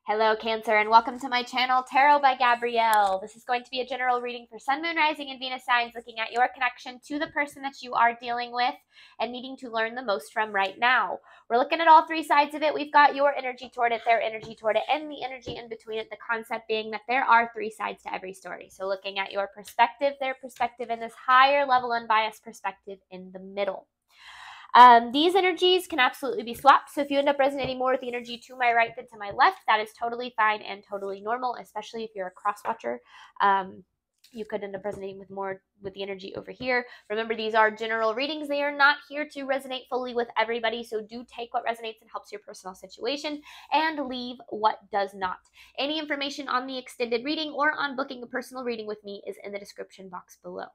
Hello, Cancer, and welcome to my channel, Tarot by Gabrielle. This is going to be a general reading for Sun, Moon, Rising, and Venus signs, looking at your connection to the person that you are dealing with and needing to learn the most from right now. We're looking at all three sides of it. We've got your energy toward it, their energy toward it, and the energy in between it, the concept being that there are three sides to every story. So looking at your perspective, their perspective, and this higher level unbiased perspective in the middle. These energies can absolutely be swapped. So if you end up resonating more with the energy to my right than to my left, that is totally fine and totally normal, especially if you're a cross watcher. You could end up resonating more with the energy over here. Remember, these are general readings. They are not here to resonate fully with everybody. So do take what resonates and helps your personal situation and leave what does not. Any information on the extended reading or on booking a personal reading with me is in the description box below.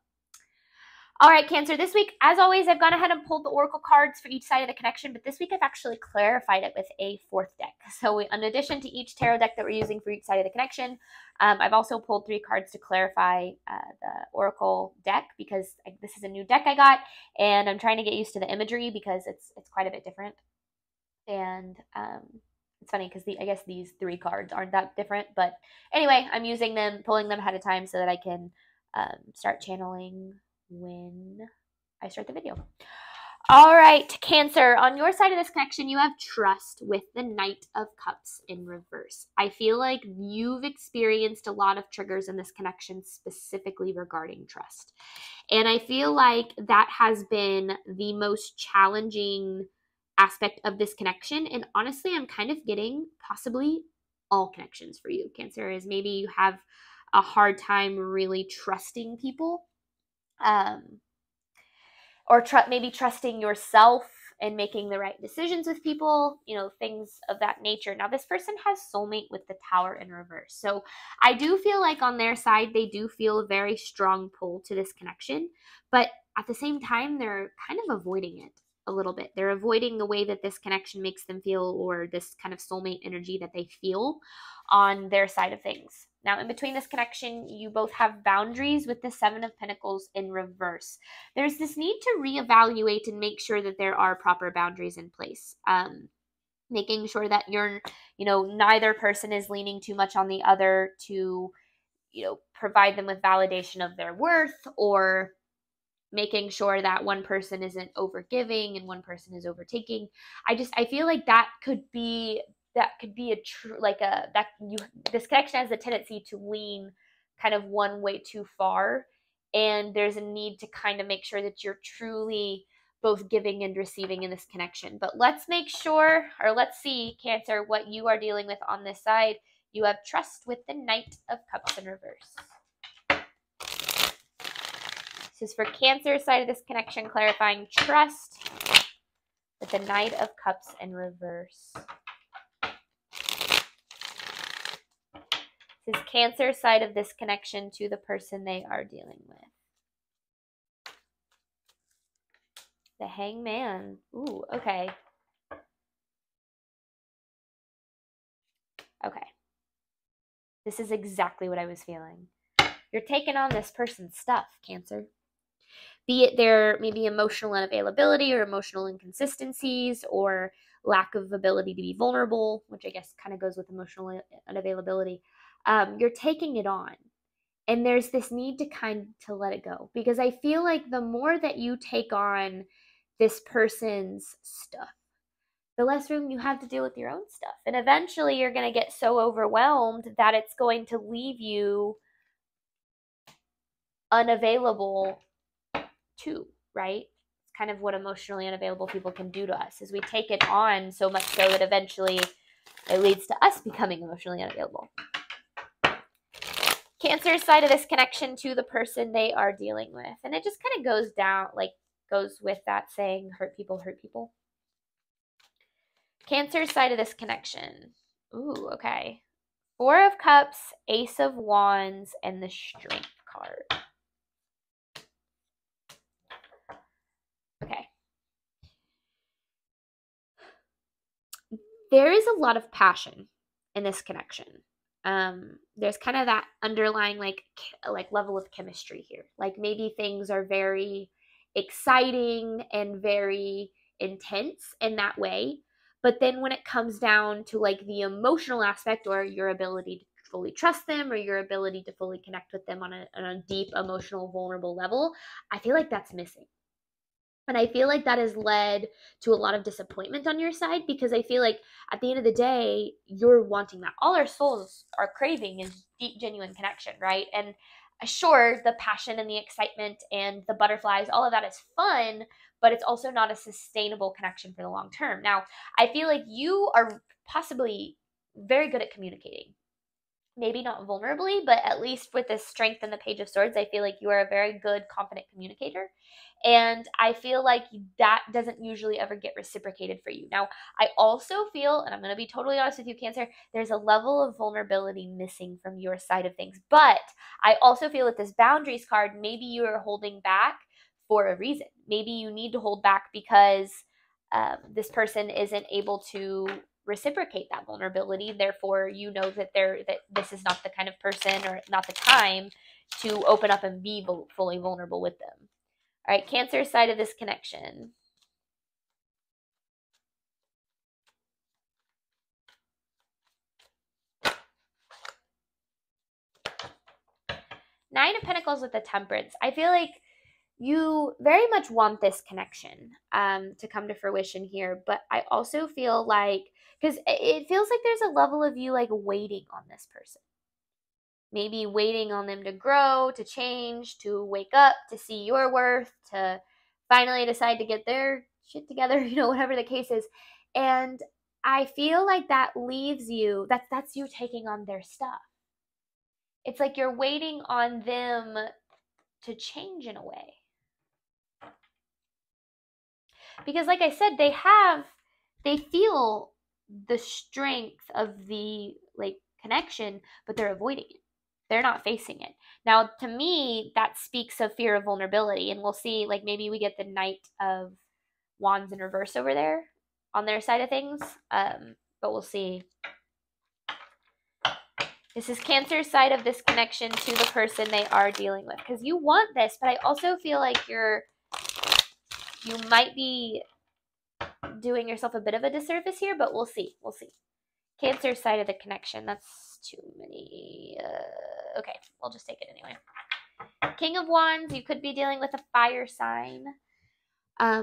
All right, Cancer, this week, as always, I've gone ahead and pulled the oracle cards for each side of the connection, but this week I've actually clarified it with a fourth deck. So in addition to each tarot deck that we're using for each side of the connection, I've also pulled 3 cards to clarify the oracle deck, because this is a new deck I got, and I'm trying to get used to the imagery because it's quite a bit different. And it's funny because I guess these 3 cards aren't that different, but anyway, I'm using them, pulling them ahead of time so that I can start channeling when I start the video. All right, Cancer, on your side of this connection, you have trust with the Knight of Cups in reverse. I feel like you've experienced a lot of triggers in this connection specifically regarding trust. And I feel like that has been the most challenging aspect of this connection. And honestly, I'm kind of getting possibly all connections for you, Cancer, is maybe you have a hard time really trusting people. Or maybe trusting yourself and making the right decisions with people, things of that nature. Now, this person has soulmate with the Tower in reverse. So I do feel like on their side, they do feel a very strong pull to this connection. But at the same time, they're kind of avoiding it a little bit. They're avoiding the way that this connection makes them feel, or this kind of soulmate energy that they feel on their side of things. Now, in between this connection, you both have boundaries with the Seven of Pentacles in reverse. There's this need to reevaluate and make sure that there are proper boundaries in place. Making sure that neither person is leaning too much on the other to, provide them with validation of their worth, or making sure that one person isn't overgiving and one person is overtaking. I feel like this connection has a tendency to lean kind of one way too far, and there's a need to kind of make sure that you're truly both giving and receiving in this connection. But let's see, Cancer, what you are dealing with on this side. You have trust with the Knight of Cups in reverse. This is for Cancer's side of this connection, clarifying trust with the Knight of Cups in reverse. This is Cancer's side of this connection to the person they are dealing with. The Hangman. Ooh, okay. Okay. This is exactly what I was feeling. You're taking on this person's stuff, Cancer. Be it their maybe emotional unavailability or emotional inconsistencies or lack of ability to be vulnerable, which I guess kind of goes with emotional unavailability. You're taking it on. And there's this need to let it go. Because I feel like the more that you take on this person's stuff, the less room you have to deal with your own stuff. And eventually you're going to get so overwhelmed that it's going to leave you unavailable too, right? It's kind of what emotionally unavailable people can do to us, is we take it on so much so that eventually it leads to us becoming emotionally unavailable. Cancer's side of this connection to the person they are dealing with. And it just kind of goes with that saying, hurt people hurt people. Cancer's side of this connection. Ooh, okay. 4 of Cups, Ace of Wands, and the Strength card. Okay. There is a lot of passion in this connection. There's kind of that underlying like level of chemistry here. Like maybe things are very exciting and very intense in that way, But then when it comes down to like the emotional aspect or your ability to fully trust them or your ability to fully connect with them on a deep, emotional, vulnerable level, I feel like that's missing. And I feel like that has led to a lot of disappointment on your side, because I feel like at the end of the day, you're wanting that. All our souls are craving is deep, genuine connection, right? And sure, the passion and the excitement and the butterflies, all of that is fun, but it's also not a sustainable connection for the long term. Now, I feel like you are possibly very good at communicating. Maybe not vulnerably, but at least with the strength in the Page of Swords, I feel like you are a very good, confident communicator. And I feel like that doesn't usually ever get reciprocated for you. Now, I also feel, and I'm going to be totally honest with you, Cancer, there's a level of vulnerability missing from your side of things. But I also feel with this boundaries card, maybe you are holding back for a reason. Maybe you need to hold back because this person isn't able to reciprocate that vulnerability. Therefore, you know that this is not the kind of person or not the time to open up and be fully vulnerable with them. All right, Cancer side of this connection. Nine of Pentacles with the Temperance. I feel like you very much want this connection to come to fruition here, but I also feel like, because it feels like there's a level of you like waiting on this person. Maybe waiting on them to grow, to change, to wake up, to see your worth, to finally decide to get their shit together, whatever the case is. And I feel like that leaves you, that's you taking on their stuff. It's like you're waiting on them to change in a way. Because like I said, they feel the strength of the like connection, but they're avoiding it. They're not facing it. Now, to me, that speaks of fear of vulnerability. And we'll see, like maybe we get the Knight of Wands in reverse over there on their side of things. But we'll see. This is Cancer's side of this connection to the person they are dealing with. Because you want this, but I also feel like you might be doing yourself a bit of a disservice here, but we'll see. We'll see. Cancer's side of the connection. That's too many. Okay, we'll just take it anyway. King of Wands, you could be dealing with a fire sign.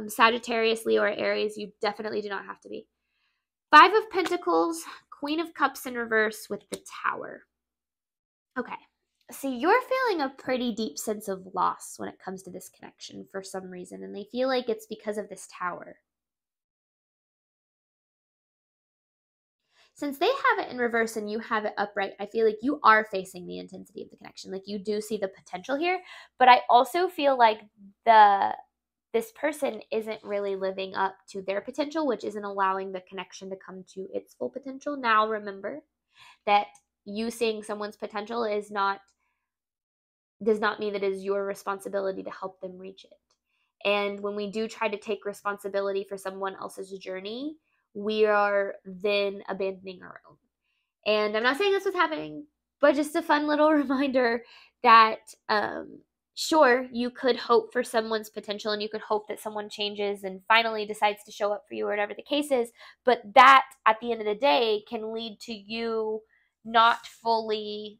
Sagittarius, Leo, or Aries, you definitely do not have to be. Five of Pentacles, Queen of Cups in reverse with the Tower. Okay, see, you're feeling a pretty deep sense of loss when it comes to this connection for some reason, and they feel like it's because of this Tower. Since they have it in reverse and you have it upright, I feel like you are facing the intensity of the connection. Like you do see the potential here, but I also feel like this person isn't really living up to their potential, which isn't allowing the connection to come to its full potential. Now, remember that you seeing someone's potential does not mean that it is your responsibility to help them reach it. And when we do try to take responsibility for someone else's journey, we are then abandoning our own. And I'm not saying that's what's happening, but just a fun little reminder that sure, you could hope for someone's potential and you could hope that someone changes and finally decides to show up for you or whatever the case is, but that at the end of the day can lead to you not fully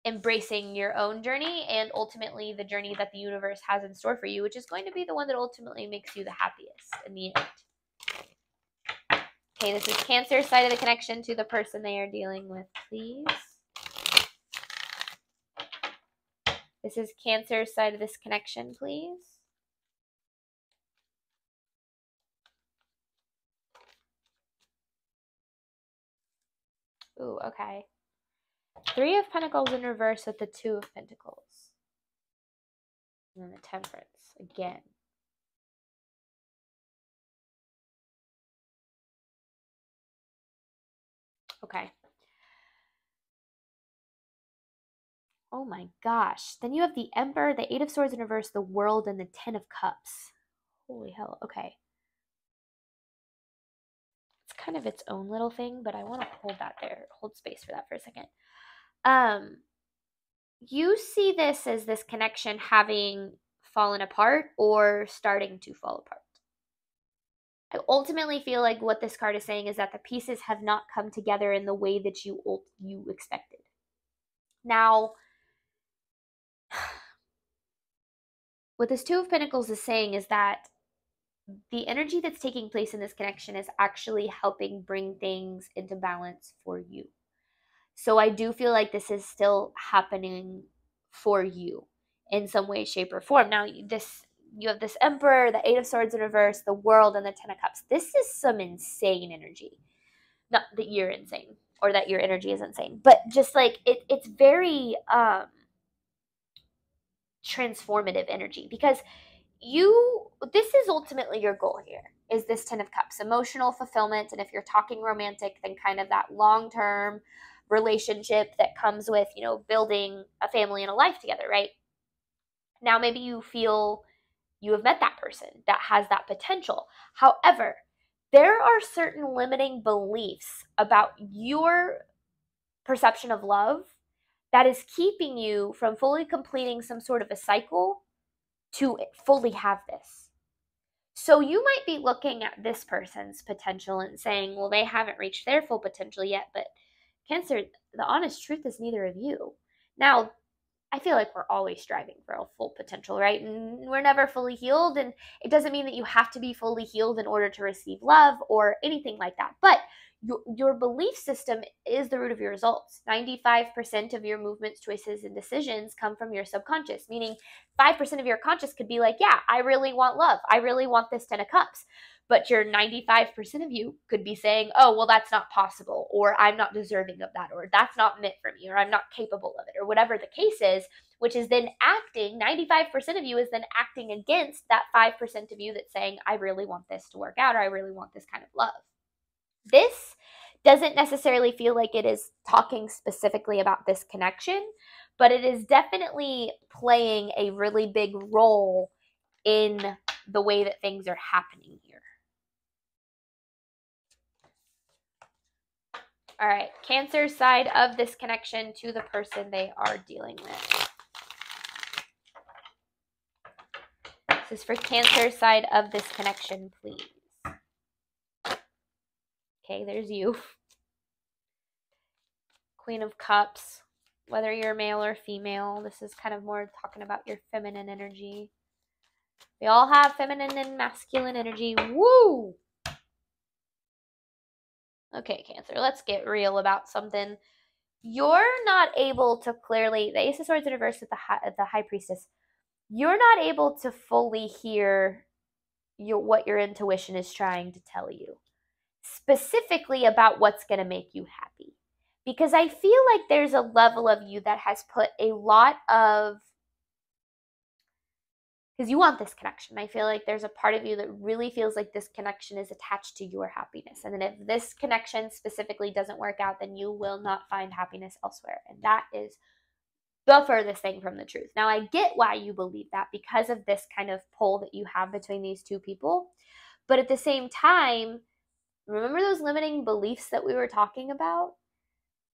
embracing your own journey and ultimately the journey that the universe has in store for you, which is going to be the one that ultimately makes you the happiest in the end. Okay, this is Cancer's side of the connection to the person they are dealing with, please. This is Cancer's side of this connection, please. Ooh, okay. Three of Pentacles in reverse with the Two of Pentacles. And then the Temperance again. Okay. Oh my gosh. Then you have the Emperor, the Eight of Swords in reverse, the World, and the Ten of Cups. Holy hell. Okay. It's kind of its own little thing, but I want to hold that there. Hold space for that for a second. You see this as this connection having fallen apart or starting to fall apart. I ultimately feel like what this card is saying is that the pieces have not come together in the way that you expected. Now, what this Two of Pentacles is saying is that the energy that's taking place in this connection is actually helping bring things into balance for you. So I do feel like this is still happening for you in some way, shape, or form. Now, you have this Emperor, the Eight of Swords in reverse, the World, and the Ten of Cups. This is some insane energy. Not that you're insane or that your energy is insane, but just like it's very transformative energy, because this is ultimately your goal here, is this Ten of Cups, emotional fulfillment. And if you're talking romantic, then kind of that long-term relationship that comes with, building a family and a life together, right? Now, maybe you feel you have met that person that has that potential. However, there are certain limiting beliefs about your perception of love that is keeping you from fully completing some sort of a cycle to fully have this. So you might be looking at this person's potential and saying, well, they haven't reached their full potential yet. But Cancer, the honest truth is neither of you. Now, I feel like we're always striving for a full potential, right? And we're never fully healed. And it doesn't mean that you have to be fully healed in order to receive love or anything like that. But your belief system is the root of your results. 95% of your movements, choices, and decisions come from your subconscious, meaning 5% of your conscious could be like, yeah, I really want love. I really want this Ten of Cups. But your 95% of you could be saying, oh, well, that's not possible, or I'm not deserving of that, or that's not meant for me, or I'm not capable of it, or whatever the case is, which is then 95% of you is then acting against that 5% of you that's saying, I really want this to work out, or I really want this kind of love. This doesn't necessarily feel like it is talking specifically about this connection, but it is definitely playing a really big role in the way that things are happening here. All right, Cancer side of this connection to the person they are dealing with. This is for Cancer side of this connection, please. Okay, there's you. Queen of Cups. Whether you're male or female, this is kind of more talking about your feminine energy. We all have feminine and masculine energy. Woo! Okay, Cancer, let's get real about something. You're not able to clearly, the Ace of Swords in reverse with the High Priestess, you're not able to fully hear what your intuition is trying to tell you, specifically about what's going to make you happy. Because I feel like there's a level of you that has put a lot of, because you want this connection. I feel like there's a part of you that really feels like this connection is attached to your happiness. And then if this connection specifically doesn't work out, then you will not find happiness elsewhere. And that is the furthest thing from the truth. Now, I get why you believe that because of this kind of pull that you have between these two people. But at the same time, remember those limiting beliefs that we were talking about?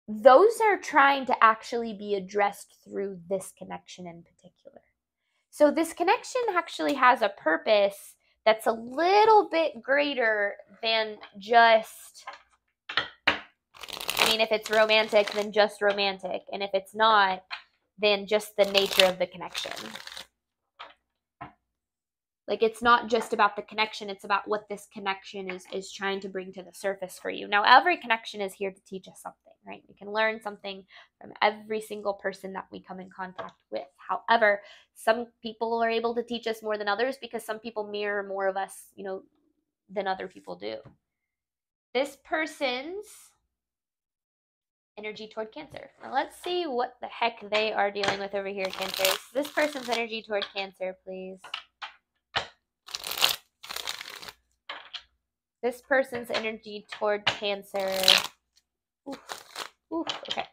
Those are trying to actually be addressed through this connection in particular. So this connection actually has a purpose that's a little bit greater than just, if it's romantic, then just romantic. And if it's not, then just the nature of the connection. Like, it's not just about the connection, it's about what this connection is trying to bring to the surface for you. Now, every connection is here to teach us something, right? We can learn something from every single person that we come in contact with. However, some people are able to teach us more than others because some people mirror more of us, than other people do. This person's energy toward Cancer. Now, let's see what the heck they are dealing with over here, Cancer. This person's energy toward Cancer, please. This person's energy toward Cancer. Oof, okay.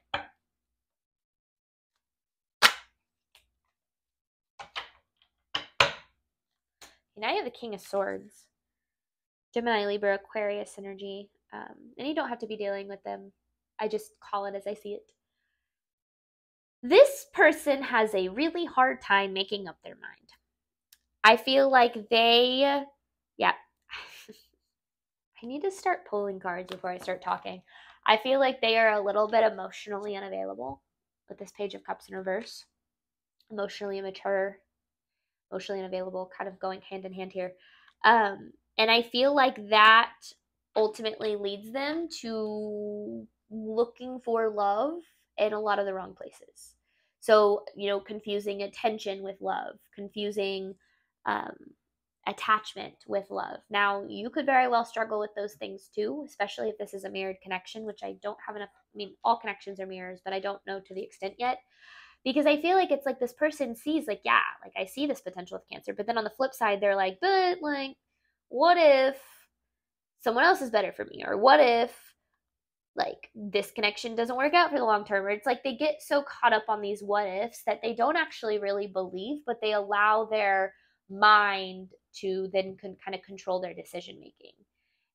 Now you have the King of Swords. Gemini, Libra, Aquarius energy. And you don't have to be dealing with them. I just call it as I see it. This person has a really hard time making up their mind. I feel like I need to start pulling cards before I start talking. I feel like they are a little bit emotionally unavailable with this Page of Cups in reverse. Emotionally immature, emotionally unavailable, kind of going hand in hand here. And I feel like that ultimately leads them to looking for love in a lot of the wrong places. So, confusing attention with love, confusing attachment with love. Now, you could very well struggle with those things too, especially if this is a mirrored connection, which I don't have enough. I mean, all connections are mirrors, but I don't know to the extent yet. Because I feel like it's like this person sees, like, yeah, like I see this potential with Cancer. But then on the flip side, they're like, but like, what if someone else is better for me? Or what if like this connection doesn't work out for the long term? Or it's like they get so caught up on these what ifs that they don't actually really believe, but they allow their mind to then kind of control their decision making.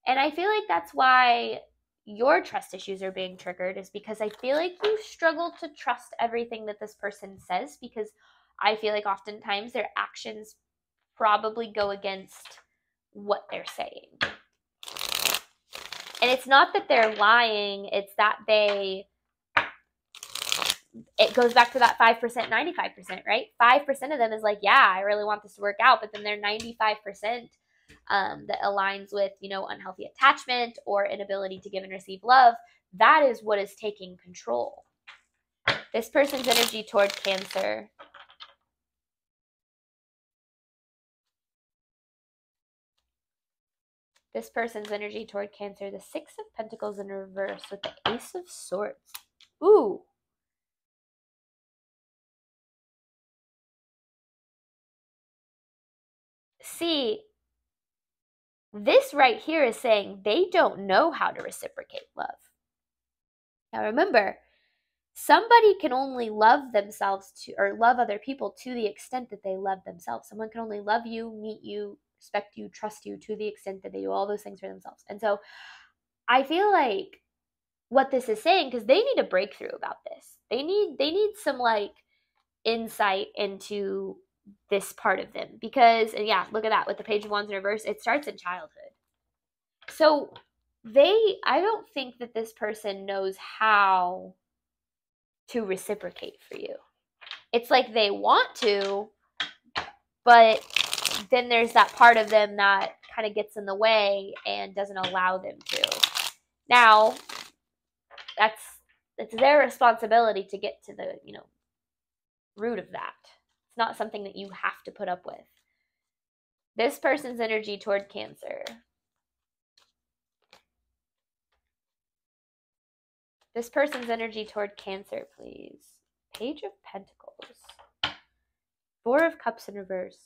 And I feel like that's why your trust issues are being triggered, is because I feel like you struggle to trust everything that this person says, because I feel like oftentimes their actions probably go against what they're saying. And it's not that they're lying, it's that it goes back to that 5%, 95%, right? 5% of them is like, yeah, I really want this to work out, but then they're 95% that aligns with, unhealthy attachment or inability to give and receive love. That is what is taking control. This person's energy toward Cancer. This person's energy toward Cancer. The Six of Pentacles in reverse with the Ace of Swords. Ooh. See, this right here is saying they don't know how to reciprocate love. Now remember, somebody can only love themselves or love other people to the extent that they love themselves. Someone can only love you, meet you, respect you, trust you to the extent that they do all those things for themselves. And so I feel like what this is saying, because they need a breakthrough about this. They need some like insight into this part of them, because, and yeah, look at that with the Page of Wands in reverse. It starts in childhood. So I don't think that this person knows how to reciprocate for you. It's like they want to, but then there's that part of them that kind of gets in the way and doesn't allow them to. Now, it's their responsibility to get to the, root of that. It's not something that you have to put up with. This person's energy toward Cancer. This person's energy toward Cancer, please. Page of Pentacles. Four of Cups in reverse.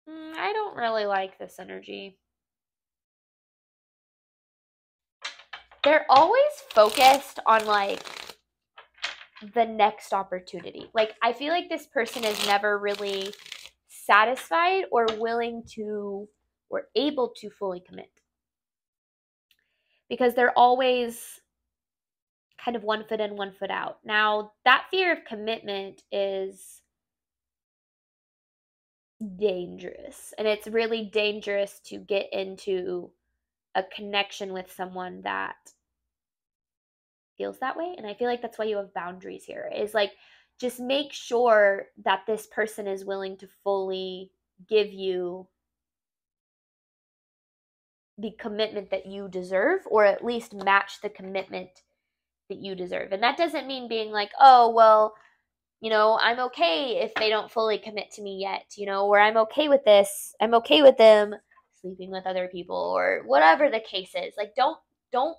I don't really like this energy. They're always focused on like the next opportunity. Like I feel like this person is never really satisfied or willing to or able to fully commit, because they're always kind of one foot in, one foot out. Now, that fear of commitment is dangerous, and it's really dangerous to get into a connection with someone that feels that way. And I feel like that's why you have boundaries here, is like, just make sure that this person is willing to fully give you the commitment that you deserve, or at least match the commitment that you deserve. And that doesn't mean being like, oh, well, I'm okay if they don't fully commit to me yet, or I'm okay with this. I'm okay with them sleeping with other people, or whatever the case is. Like, don't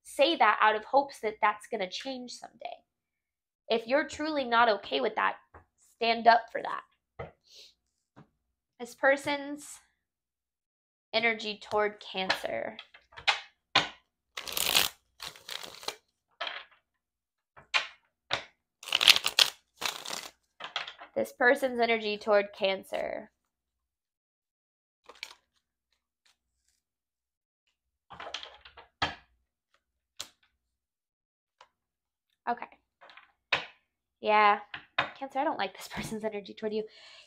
say that out of hopes that that's going to change someday. If you're truly not okay with that, stand up for that. This person's energy toward Cancer. This person's energy toward Cancer. Okay. Yeah. Cancer, I don't like this person's energy toward you.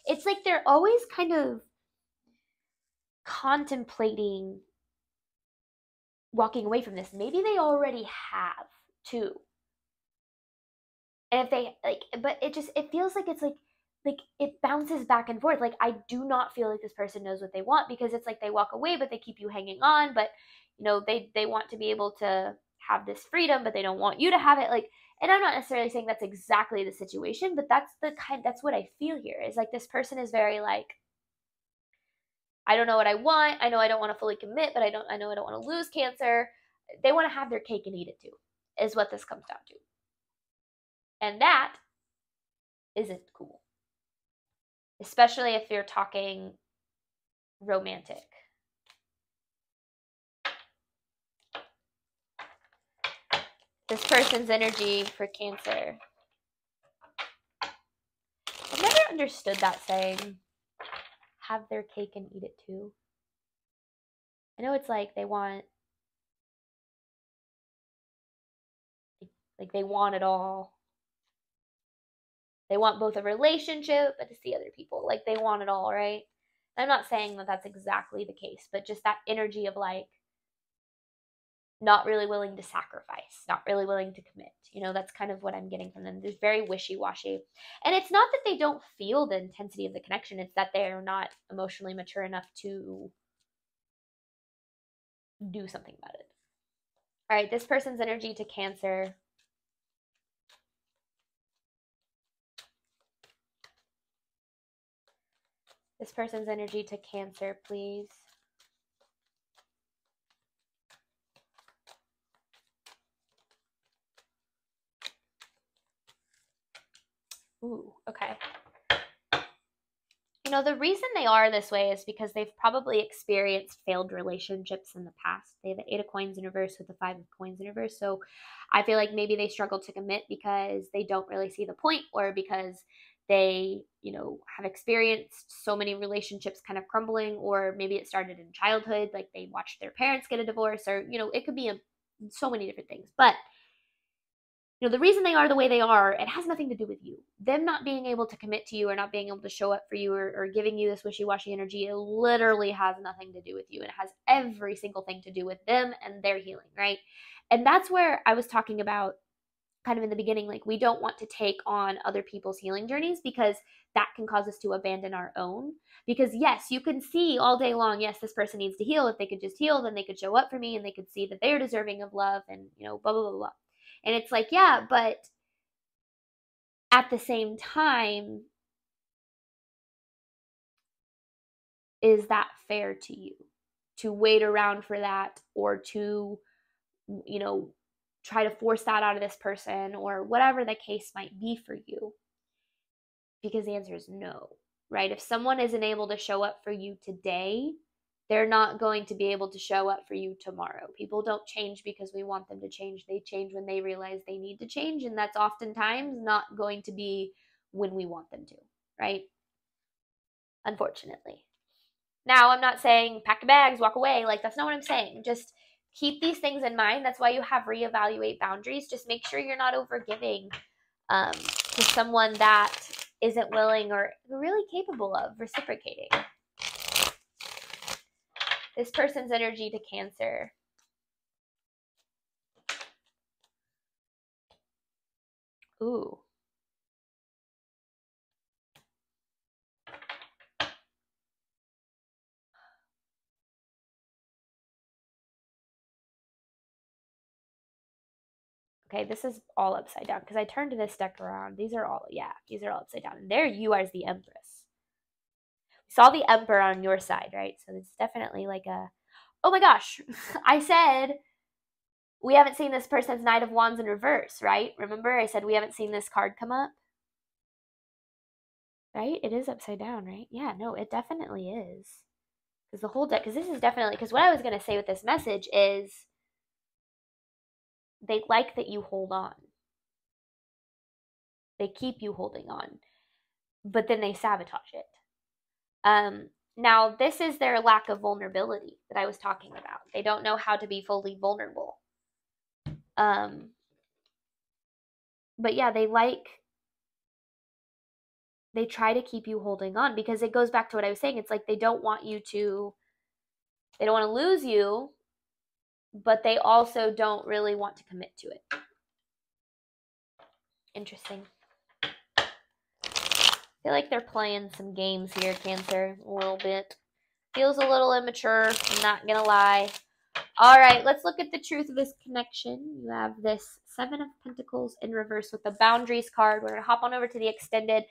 It's like they're always kind of contemplating walking away from this. Maybe they already have too. And if they like, but it feels like it's like it bounces back and forth. Like, I do not feel like this person knows what they want, because it's like they walk away, but they keep you hanging on. But they want to be able to have this freedom, but they don't want you to have it. Like, and I'm not necessarily saying that's exactly the situation, but that's what I feel here. Is like this person is very like, I don't know what I want. I know I don't want to fully commit, but I know I don't want to lose Cancer. They want to have their cake and eat it too, is what this comes down to. And that isn't cool. Especially if you're talking romantic. This person's energy for Cancer. I've never understood that saying, have their cake and eat it too. I know it's like they want, like they want it all. They want both a relationship, but to see other people. Like, they want it all, right? I'm not saying that that's exactly the case, but just that energy of like, not really willing to sacrifice, not really willing to commit. That's kind of what I'm getting from them. They're very wishy-washy. And it's not that they don't feel the intensity of the connection. It's that they're not emotionally mature enough to do something about it. All right, this person's energy to Cancer. This person's energy to Cancer, please. Ooh, okay. The reason they are this way is because they've probably experienced failed relationships in the past. They have the 8 of Coins in reverse with the 5 of Coins in reverse. So I feel like maybe they struggle to commit because they don't really see the point, or because they, have experienced so many relationships kind of crumbling, or maybe it started in childhood, like they watched their parents get a divorce, or, it could be so many different things. But the reason they are the way they are, it has nothing to do with you. Them not being able to commit to you, or not being able to show up for you, or giving you this wishy-washy energy, it literally has nothing to do with you. It has every single thing to do with them and their healing, right? And that's where I was talking about kind of in the beginning, like, we don't want to take on other people's healing journeys, because that can cause us to abandon our own. Because yes, you can see all day long, yes, this person needs to heal. If they could just heal, then they could show up for me, and they could see that they're deserving of love, and blah, blah, blah, blah. And it's like, yeah, but at the same time, is that fair to you to wait around for that, or to, try to force that out of this person, or whatever the case might be for you? Because the answer is no, right? If someone isn't able to show up for you today, they're not going to be able to show up for you tomorrow. People don't change because we want them to change. They change when they realize they need to change, and that's oftentimes not going to be when we want them to, right? Unfortunately. Now, I'm not saying pack your bags, walk away. Like, that's not what I'm saying. Just keep these things in mind. That's why you have reevaluate boundaries. Just make sure you're not overgiving to someone that isn't willing or really capable of reciprocating. This person's energy to Cancer. Ooh. Okay, this is all upside down because I turned this deck around. These are all upside down. And there you are as the Empress. We saw the Emperor on your side, right? So it's definitely like a, oh my gosh, I said we haven't seen this person's Knight of Wands in reverse, right? Remember I said we haven't seen this card come up? Right? It is upside down, right? Yeah, no, it definitely is. Because the whole deck, because this is definitely, because what I was going to say with this message is they like that you hold on. They keep you holding on, but then they sabotage it. Now, this is their lack of vulnerability that I was talking about. They don't know how to be fully vulnerable. But yeah, they try to keep you holding on, because it goes back to what I was saying. It's like they don't want you to They don't want to lose you, but they also don't really want to commit to it. Interesting. I feel like they're playing some games here, Cancer, a little bit. Feels a little immature, I'm not going to lie. All right, let's look at the truth of this connection. You have this Seven of Pentacles in reverse with the Boundaries card. We're going to hop on over to the extended,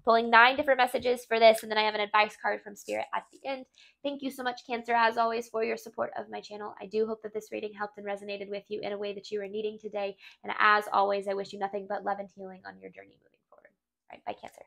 pulling 9 different messages for this, and then I have an advice card from Spirit at the end. Thank you so much, Cancer, as always, for your support of my channel. I do hope that this reading helped and resonated with you in a way that you were needing today. And as always, I wish you nothing but love and healing on your journey moving forward. All right, bye, Cancer.